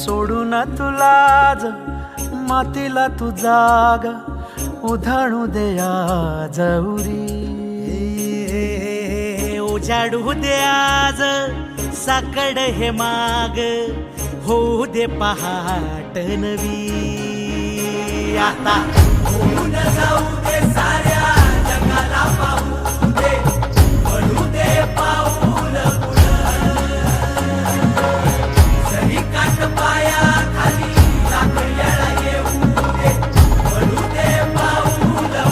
सोडून तुला ज मातीला तू जाग उधाणू दे आज उरी. उजाडू दे आज साकड हे माग होऊ दे पहाट नवी. आता होऊन जाऊ दे साऱ्या जगाला पाहू दे पडू दे पाऊल पुढं. जरी काट पाया खाली साखळ्याला येऊ दे पडू दे पाऊल पुढं.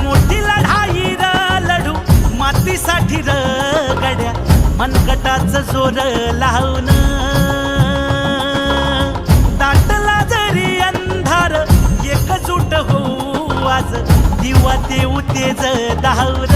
मोठी लढाई र लढू मातीसाठी र गड्या मनगटाचं जोर लावून. दाटला जरी अंधार एकजूट होऊ आज दिवा देऊ तेज धावर.